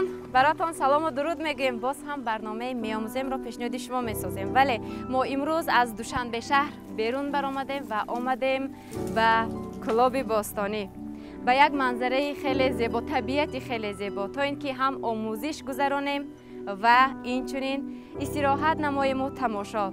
دوستان براتون سلام و درود میگیم. باز هم برنامه میآموزیم را پیشنهاد شما میسازیم، ولی ما امروز از دوشنبه شهر بیرون برآمدیم و آمدیم به کلاب باستانی، به یک منظره خیلی زیبا، طبیعت خیلی زیبا، تا اینکه هم آموزش گذرانیم و اینچنین استراحت نماییم و تماشا،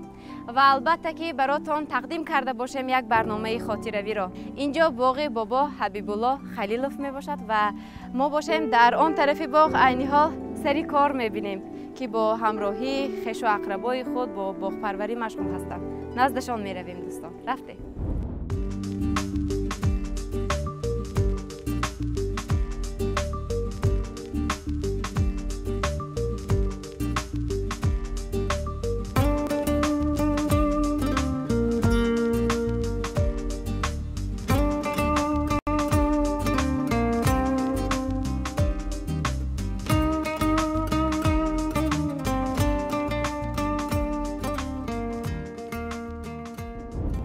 و البته که براتون تقدیم کرده باشیم یک برنامه خاطروی را. اینجا باغ بابا حبیب الله خلیلوف می باشد و ما باشیم در آن طرف باغ عینی حال سری کار می بینیم که با همراهی خویش و اقربای خود با باغ پروری مشغول هستند. نزدشان می رویم دوستان. رفته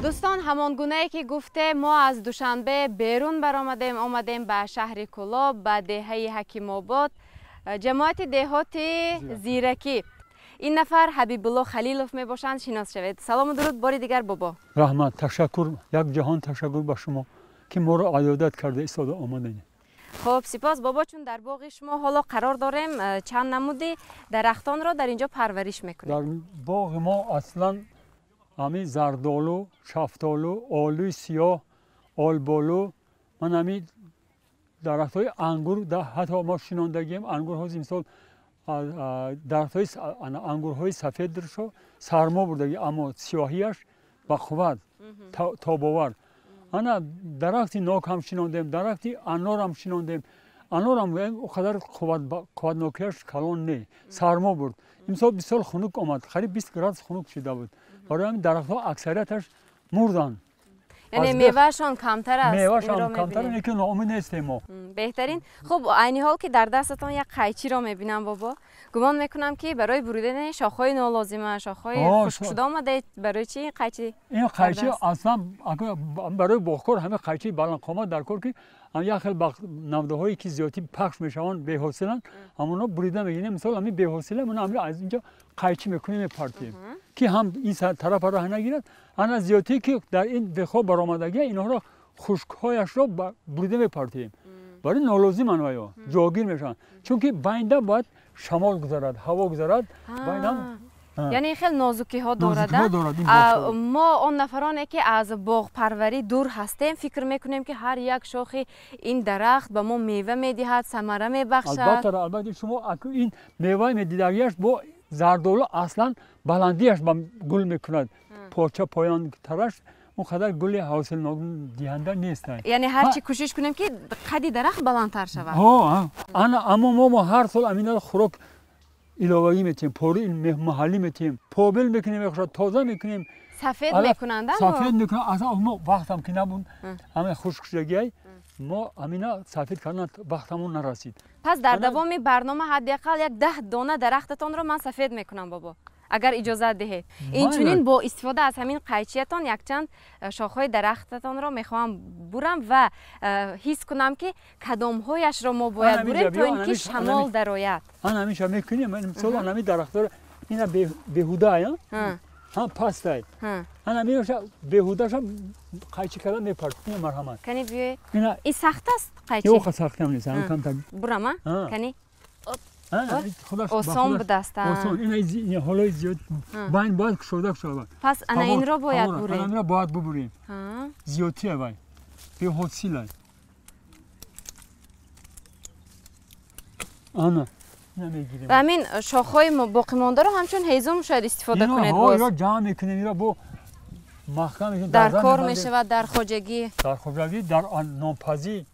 دوستان، همان گونه که گفته ما از دوشنبه بیرون برآمدیم، آمدیم به شهر کلاب، به دهه حکیم آباد، جماعت دهات زیرکی. این نفر حبیب الله خلیلوف می باشند، شناس شوید. سلام و درود باری دیگر بابا. رحمت، تشکر، یک جهان تشکر به شما که ما را عیادت کرده ایستاده آمدید. خب سپاس بابا، چون در باغ شما حالا قرار داریم چند نمودی درختان را در اینجا پرورش میکنیم. در باغ ما اصلا همی زردالو، شفتالو، آلوی سیاه، آلبالو، من همی درختای انگور، حتی ما شناندگیم انگورهای مثال درختای انگورهای سفید درشو سرما بردگی، اما سیاهیش با قوت تاباور. انا درختی ناک هم شناندیم، درختی انار هم شناندیم. انار هم اونقدر قوت ناکیش کلان نه، سرما برد. امسال بسیار خنک آمد، قریب 20 گراد خنک شده بود. برای همین درخت‌ها اکثریتش مردن. یعنی میوه‌شان کمتر است. میوه‌شان کمتر است که ناامید نیستیم ما. بهترین. خب عینی حال که در دستتان یک قیچی را می‌بینم بابا، گمان میکنم که برای بریدن شاخه‌های نالازمه، شاخه‌های خشک شده آمده. برای چی قیچی؟ این قیچی اصلا برای باغکار همه قیچی بلند قامت در کار که یک خیلی نوده‌هایی که زیادی پخش میشوند بی‌حوصله‌اند، همونا بریده میگیریم. مثلا همین بی‌حوصله من از اینجا قیچی میکنیم میپرتیم که هم این طرف را نگیرد. انا زیادی که در این بخواب برآمدگی اینها را خشک‌هایش را بریده میپرتیم. برای نالازم آنها جاگیر میشن، چون که بینده باید شمال گذرد، هوا گذرد. یعنی خیلی نازکی ها دارد. ما اون نفرانی که از باغ پروری دور هستیم فکر میکنیم که هر یک شاخ این درخت به ما میوه میدهد، ثمره میبخشد. البته شما این میوه میدیدگیش با زردالو اصلا بلندیش با گل میکند، پارچه پایان ترش اونقدر گل حاصل دهنده نیست. یعنی هر چی کوشش کنیم که قد درخت بلندتر شود. اما ما هر سال امینال خوراک علاوه‌ای میتیم، پوری محلی میتیم، پابل میکنیم، تازه میکنیم، سفید میکنند. سفید میکنن. اصلا ما وقتم که نبود همه خشک شدگی ما امینا سفید کردن وقتمون نرسید. پس در دوام برنامه حداقل یک 10 دانه درختتان رو من سفید میکنم بابا، اگر اجازه دهید. اینچنین با استفاده از همین قیچیتان یک چند شاخهای درختتان را میخوام برم و حس کنم که کدامهایش را ما باید بریم تا اینکه شمال درآید. من همیشه میکنیم. مثلا همین درخت‌ها اینا بهوده آیا هم پسته. انا میشه بهوده‌ش قیچی کردن میپرتیم. مرحمت کنی بیای. این سخت است قیچی؟ یو سخت هم نیست، هم کمتر. برم کنی خودش آسان بود است. آسان. این حالای زیاد باید شده شود. پس انا این را باید بریم. این را باید ببریم. زیادیه باید. به حوصله. آنا نمیگیریم. و همین شاخهای باقی مانده رو همچون هیزم شاید استفاده کنید. این را جمع میکنیم، این را با محکم میکنیم. در کار میشود، در خواجگی. در خواجگی، در نانپزی،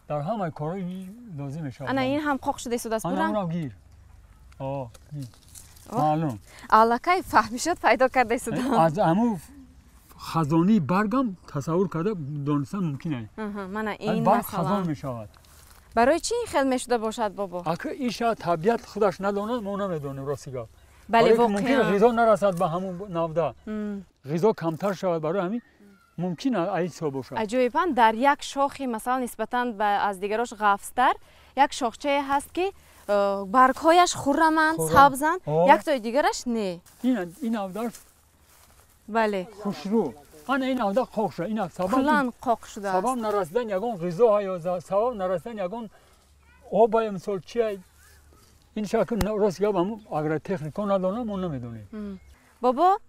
در همه کارهای لازم میشود. انا این هم قاق شده است برم. انا گیر. معلوم. الکی فهمی شد پیدا کرده است. از همو خزانی برگم تصور کرده دانستن ممکنه. من این مثلا خزان میشود. برای چی خیلی میشده باشد بابا؟ اگه ایشا طبیعت خودش نداند ما نمیدونیم راستی. بله واقعا ممکنه غذا نرسد به همون نوده. غذا کمتر شود، برای همین ممکنه ایسا باشد. عجیباً در یک شاخی مثلا نسبتاً به از دیگراش غفص‌تر یک شاخچه هست که برگهایش خرمند سبزند یک تای دیگرش نه این آودار بله خوشرو آن این آودار قاق شده این کلان قاق شده است سبب نرسیدن یگان غذا یا سبب نرسیدن یگان آب مثال چی این شکل راست یا همون اگر تکنیکا ندانم ما نمیدونیم بابا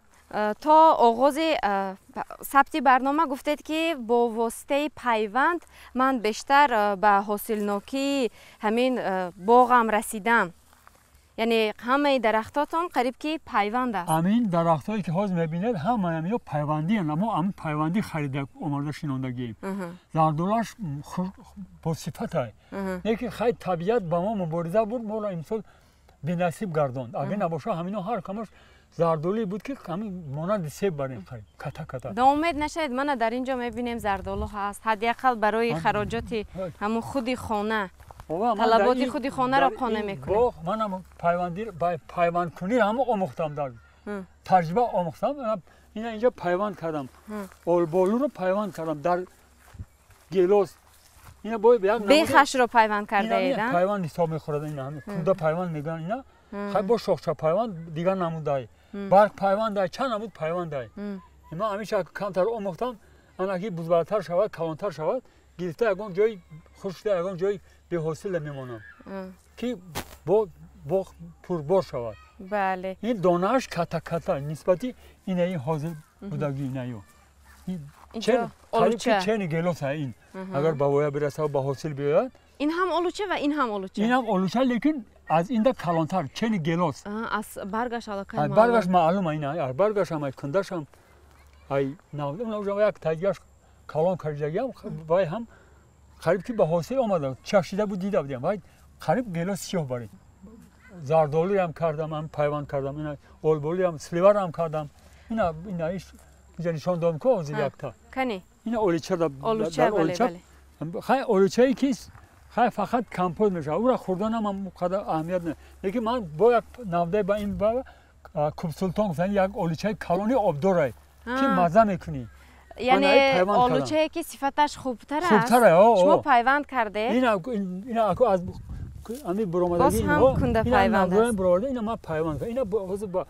تا آغاز ثبت برنامه گفتید که با واسطه پیوند من بیشتر به حاصلناکی همین باغم رسیدم یعنی همه درختاتون قریب که پیوند است همین درختایی که حاضر میبینید همه همین پیوندی هستند اما همین پیوندی خریده آماده شنوندگی زردولش با صفت های یکی خیلی طبیعت با ما مبارزه بود ما را امسال بی‌نصیب گرداند اگه نباشه همینا هر کمش زردولی بود که همین مانند سیب بریم خرید کتا کتا ناامید نشید من در اینجا میبینیم زردالو هست حداقل برای خراجات همون خودی خانه طلبات خودی خانه را قانع میکنیم منم پیوند کنی هم آموختم در تجربه آموختم اینجا پیوند کردم آلبالو رو پیوند کردم در گیلاس اینا باید یک بیخش رو پیوند کرده اینا پیوند حساب میخورد اینا همه کوندا پیوند میگن اینا خیلی با شاخچه پیوند دیگر نموده برگ پیوند دای چند نمود پیوند دای ما همیشه کمتر آموختم آن اگه بزرگتر شود کلانتر شود گرفته یگان جای خوشته یگان جای به حاصل میمونم که با پربار شود بله این دانه‌اش کتا کتا نسبتی این حاصل بودگی اینایو اینجا آلوچه چه گیلاس این اگر به ویا برسه و به حاصل بیاید این هم آلوچه و این هم آلوچه این هم آلوچه لیکن از این ده کلانتر چه گیلاس از برگش علاقه برگش معلومه اینه برگش هم کندش هم ای نو یک تاجیش کلان کردگی هم وای هم قریب که به حاصل آمده چشیده بود دیده بودیم وای قریب گیلاس سیاه برید زردالو هم کردم هم پیوند کردم اینا آلبالو هم سلیور هم کردم اینا ایش اینجا نشان دادم که از یک تا کنی اینا آلوچه در آلوچه خیلی آلوچه ای که خیلی فقط کمپوز میشه او را خوردن هم قدر اهمیت نه لیکن من با یک نوده با این با کوب سلطان گفتن یک آلوچه کلانی آبداره که مزه میکنی یعنی آلوچه که صفتش خوبتر است شما پیوند کرده اینا اکو از امی برآمدگی باز هم کنده پیوند است برآمده اینا ما پیوند کردم اینا با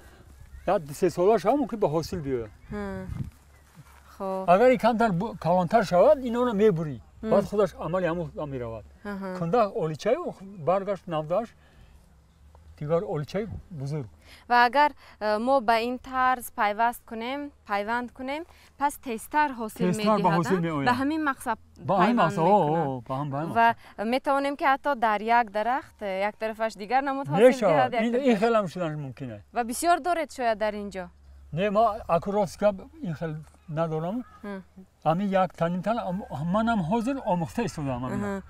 یاد 3 سالش هم که به حاصل بیاد خب اگر کمتر کلانتر شود اینا رو میبری بعد خودش عملی هم میرود کنده آلوچه برگشت نوداش دیگر آلوچه بزرگ و اگر ما به این طرز پیوند کنیم پس تیزتر حاصل می‌دهد به همین مقصد پیوند می‌کنند و میتوانیم که حتی در یک درخت یک طرفش دیگر نمود حاصل دهد این خیلی هم شدن ممکنه و بسیار دارد شاید در اینجا نه ما اکراس که این خیلی ندارم امی یک تنیم منم حاضر آموخته استودم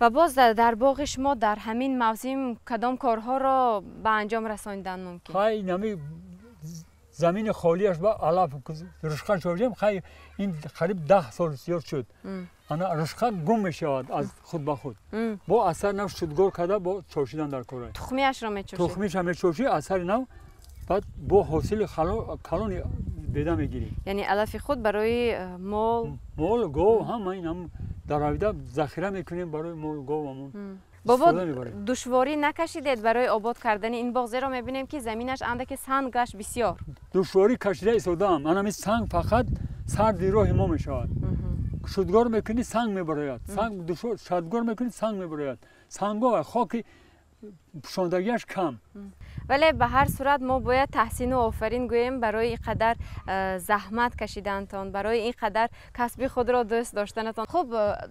و باز در باغ شما در همین موسم کدام کارها را به انجام رساندن ممکن؟ خیلی نمی زمین خالیش با علف رشقه شدیم خیلی این قریب 10 سال زیاد شد انا رشقه گم میشود از خود به خود با اثر نو شدگار کرده با چاشیدن در کاره تخمیش را میچوشید تخمیش هم میچوشی اثر نو بعد با حاصل کلان بیدا میگیریم یعنی علف خود برای مال گاو هم این هم در آویده ذخیره میکنیم برای مال گاومون بابا دشواری نکشیدید برای آباد کردن این باغ زیرا میبینیم که زمینش اندک سنگ گشت بسیار دشواری کشیده ایستادم من همین سنگ فقط سر راه ما میشود شدگار میکنی سنگ میبراید سنگ دشوار شدگار میکنی سنگ میبراید سنگا و خاک پوشاندگیش کم ولی به هر صورت ما باید تحسین و آفرین گوییم برای این قدر زحمت کشیدنتان برای این قدر کسب خود را دوست داشتنتان. خب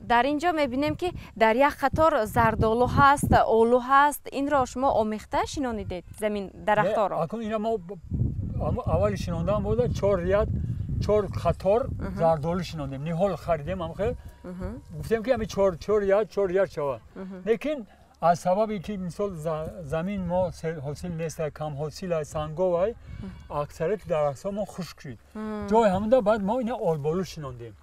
در اینجا میبینیم که در یک قطار زردالو هست آلو هست این را شما آمیخته شنانیدید زمین درخت‌ها را اکنون اینا ما اول شناندم بود 4 ریاد 4 قطار زردالو شناندیم نهال خریدیم هم خیلی گفتیم که همین 4 ریاد شود لیکن از سببی که مثال زمین ما حاصل نیست کم حاصل سنگا و اکثریت درخت‌ها ما خشک شد جای هموندا بعد ما اینا آلبالو شناندیم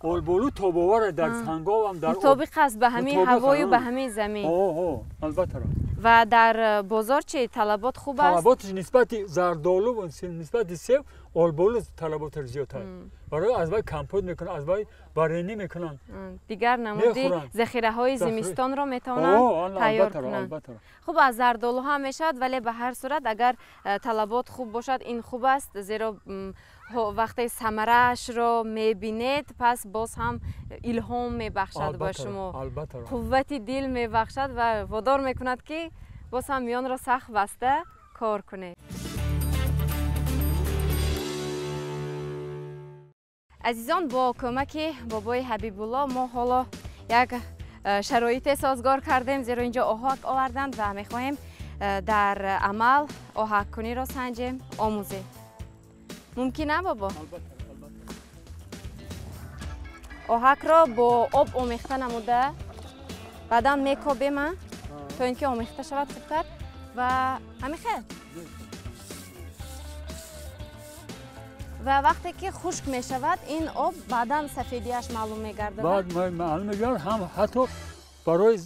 آلبالو تاباور در سنگا و هم در مطابق است به همین هوای و به همین زمین البته و در بازار چه طلبات خوب است؟ طلباتش نسبت زردآلو و نسبت سیب آلبالو طلبات زیادتر. برای از وای کمپوت میکنن، از وای برنی میکنن. دیگر نمودی ذخیره های زمستان را میتونن تیار کنن. خب از زردآلو هم میشد، ولی به هر صورت اگر طلبات خوب باشد این خوب است، زیرا وقتی ثمره‌اش رو میبینید پس باز هم الهام میبخشد به شما، قوت دل میبخشد و وادار میکند که باز هم میان را سخت بسته کار کنید. عزیزان، با کمک بابای حبیب الله ما حالا یک شرایط سازگار کردیم، زیرا اینجا آهک آوردند و میخواهیم در عمل آهک کنی را سنجیم، آموزیم. ممکنه بابا؟ آهک را با آب آمیخته نموده، بعدا میکابیم تا اینکه آمیخته شود خوبتر و همین خیلی. و وقتی که خشک می شود این آب بعدا سفیدیش معلوم میگرده. بعد معلوم میگرد هم حتی برای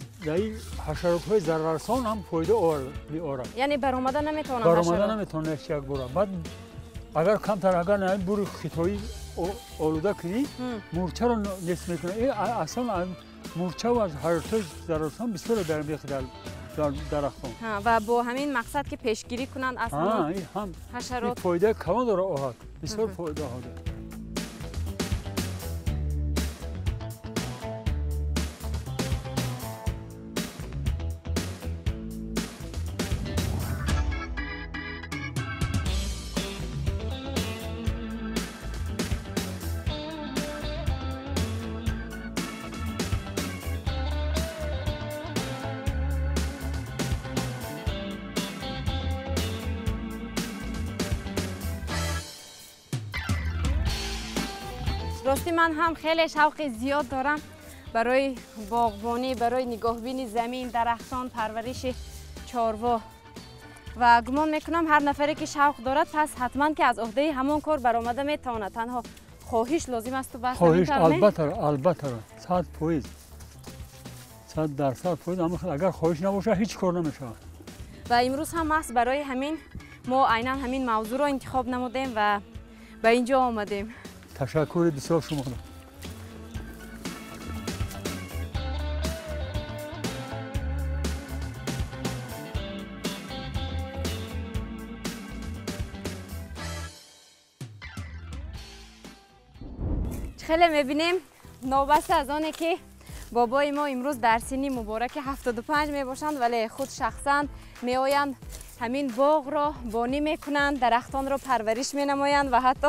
حشرات‌های ضررسان هم فایده می‌آورد. یعنی برآمده نمیتونه. برآمده نمیتونه یک بار. بعد اگر کمتر اگر نه بور خطایی آلوده کنی مورچه رو نصف میکنه. این اصلا مورچه و حشرات ضررسان بسیار در میخواد در درختان. و با همین مقصد که پیشگیری کنند اصلا حشرات. فایده کم داره آهک. بسیار فایده ها داره. راستی من هم خیلی شوق زیاد دارم برای باغبانی، برای نگاهبینی زمین، درختان، پرورش چاروا و گمان میکنم هر نفری که شوق دارد پس حتما که از عهده همون کار برآمده میتونه. تنها خواهش لازم است تو بس خواهش البته 100% فایده، اما اگر خواهش نباشه هیچ کار نمیشه. و امروز هم است برای همین ما عیناً همین موضوع رو انتخاب نمودیم و به اینجا آمدیم. تشکر بسیار شما را. خیلی میبینیم نوبسته از آنه که بابای ما امروز در سنی مبارک 75 میباشند، ولی خود شخصا میآیند همین باغ را بانی میکنند، درختان را پرورش مینمایند و حتی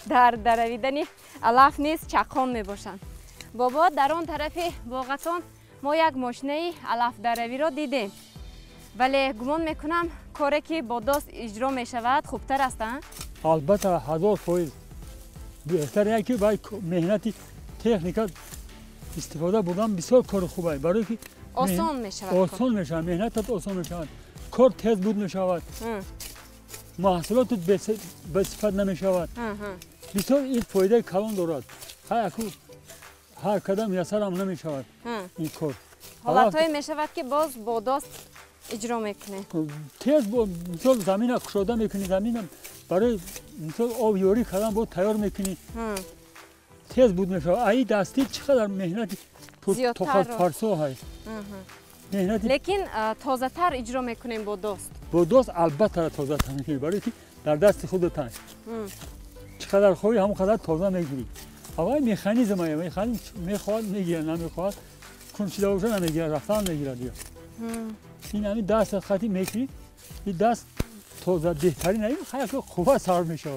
در درویدن علف نیز چقان میباشند. بابا در آن طرف باغتان ما یک ماشینه علف دروی را دیدیم، ولی گمان میکنم کاری که با دست اجرا میشود خوبتر است. البته 1000% بهتره که باید مهنتی تکنیک استفاده بودن بسیار کار خوبه، برای که آسان میشود. آسان میشه، مهنتت آسان میشود، کار تیز بود میشود، محصولات به صفت نمیشود. بسیار این فایده کلان دارد. هر قدم یسر هم نمیشود این کار. حالتهایی میشود که باز با دست اجرا میکنه. تیز مثال زمین کشاده میکنی، زمین برای مثال آبیاری کردن بود تیار میکنی. تیز بود میشود. ای دستی چقدر مهنتی تو خود فرسو های. لیکن تازه تر اجرا میکنیم با دست. با دست البته تازه تر میکنی، برای که در دست خودت چقدر خوبی همون قدر تازه میگیری. اما مکانیزم میخواد میگیره، نمیخواد کنچیده باشه نمیگیره، رفتن میگیره دیگه. این همین دست خطی میکنی، این دست تازه بهترین این خیلی خوبه سر میشه.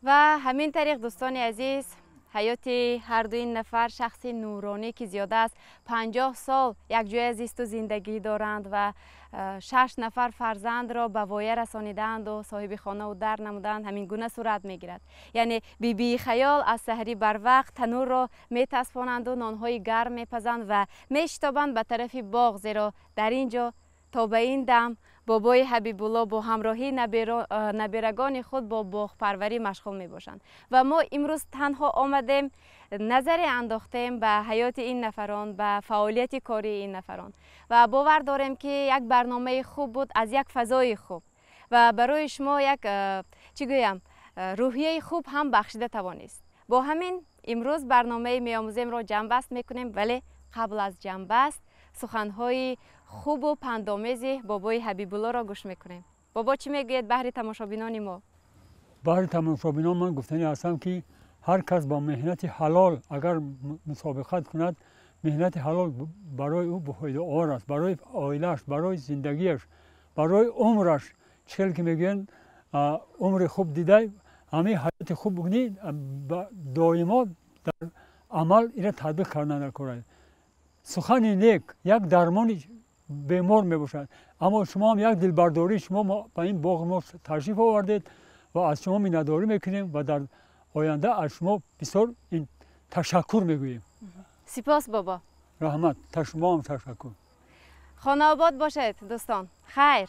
و همین طریق دوستان عزیز حیات هر دو این نفر شخص نورانی که زیاده است 50 سال یک جای زیست و زندگی دارند و 6 نفر فرزند را به وایه رسانیدند و صاحب خانه و در نمودند. همین گونه صورت میگیرد. یعنی بی خیال از سحری بر وقت تنور را میتسبانند و نانهای گرم میپزند و میشتابند به طرف باغ، زیرا در اینجا تا به این دم بابای حبیب الله با همراهی نبیرگان خود با باغ پروری مشغول می باشند و ما امروز تنها آمدیم نظری انداختیم به حیات این نفران، به فعالیت کاری این نفران و باور داریم که یک برنامه خوب بود از یک فضای خوب و برای شما یک روحیه خوب هم بخشیده توانست. با همین امروز برنامه میآموزیم را جنبست میکنیم، ولی قبل از جنبست سخنهای خوب و پندآمیز بابای حبیب الله را گوش میکنیم. بابا چی میگوید بهر تماشابینان ما؟ بهر تماشابینان من گفتنی هستم که هر کس با مهنت حلال اگر مسابقت کند، مهنت حلال برای او بفایده آور است، برای عائله‌اش، برای زندگیش، برای عمرش. چهل که میگن عمر خوب دیده، همه حیات خوب بکنی دائما در عمل اینا تطبیق کردن در کار. سخن نیک یک درمان بیمار میباشد. اما شما هم یک دلبرداری، شما به این باغ ما تشریف آوردید و از شما مینداری میکنیم و در آینده از شما بسیار این تشکر میگوییم. سپاس بابا. رحمت. شما هم تشکر. خانه آباد باشد دوستان. خیر.